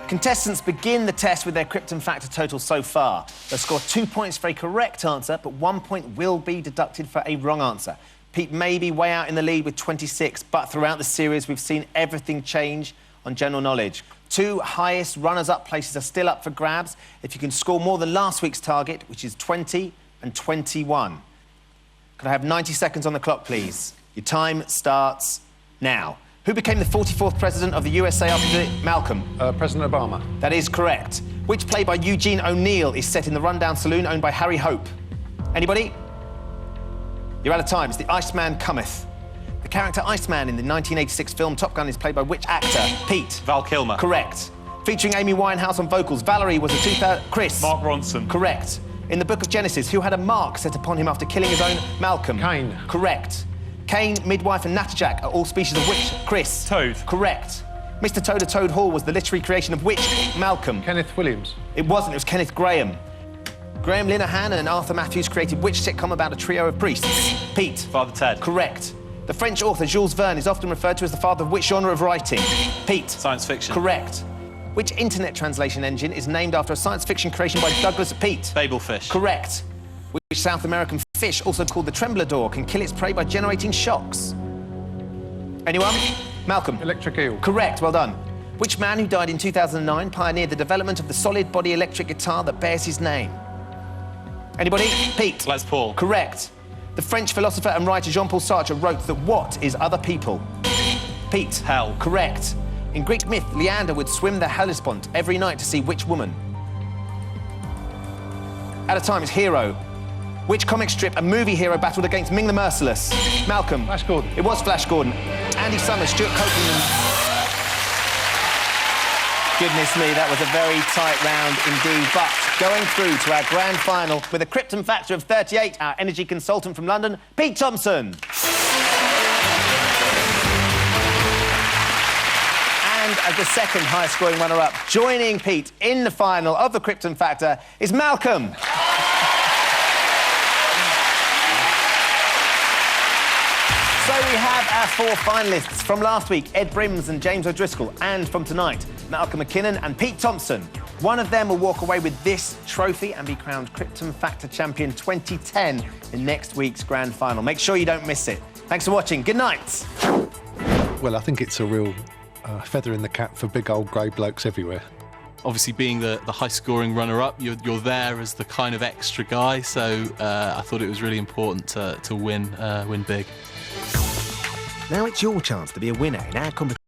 Contestants begin the test with their Krypton factor total so far. They'll score 2 points for a correct answer, but 1 point will be deducted for a wrong answer. Pete may be way out in the lead with 26, but throughout the series, we've seen everything change on general knowledge. 2 highest runners-up places are still up for grabs if you can score more than last week's target, which is 20 and 21. Could I have 90 seconds on the clock, please? Your time starts now. Who became the 44th president of the USA after Malcolm? President Obama. That is correct. Which play by Eugene O'Neill is set in the rundown saloon owned by Harry Hope? Anybody? You're out of time. It's The Iceman Cometh. The character Iceman in the 1986 film Top Gun is played by which actor? Pete. Val Kilmer. Correct. Featuring Amy Winehouse on vocals, Valerie was a 2000... Chris. Mark Ronson. Correct. In the Book of Genesis, who had a mark set upon him after killing his own Malcolm? Cain. Correct. Cain, Midwife and Natterjack are all species of which? Chris. Toad. Correct. Mr. Toad of Toad Hall was the literary creation of which Malcolm? Kenneth Williams. It wasn't, it was Kenneth Graham. Graham Linehan and Arthur Matthews created which sitcom about a trio of priests? Pete. Father Ted. Correct. The French author Jules Verne is often referred to as the father of which genre of writing? Pete. Science fiction. Correct. Which internet translation engine is named after a science fiction creation by Douglas Pete? Babelfish. Correct. Which South American fish, also called the tremblador, can kill its prey by generating shocks? Anyone? Malcolm. Electric eel. Correct, well done. Which man who died in 2009 pioneered the development of the solid body electric guitar that bears his name? Anybody? Pete. Les Paul. Correct. The French philosopher and writer Jean-Paul Sartre wrote that what is other people? Pete. Hell. Correct. In Greek myth, Leander would swim the Hellespont every night to see which woman? Out of time, it's Hero. Which comic strip a movie hero battled against Ming the Merciless? Malcolm. Flash Gordon. It was Flash Gordon. Andy Summers, Stuart Copeland and... Goodness me, that was a very tight round indeed. But going through to our grand final with a Krypton factor of 38, our energy consultant from London, Pete Thompson. And as the second highest scoring runner-up, joining Pete in the final of the Krypton factor is Malcolm. So we have our 4 finalists from last week, Ed Brims and James O'Driscoll, and from tonight, Malcolm McKinnon and Pete Thompson. One of them will walk away with this trophy and be crowned Krypton Factor Champion 2010 in next week's grand final. Make sure you don't miss it. Thanks for watching. Good night. Well, I think it's a real feather in the cap for big old grey blokes everywhere. Obviously, being the high-scoring runner-up, you're there as the kind of extra guy, so I thought it was really important to win big. Now it's your chance to be a winner in our competition.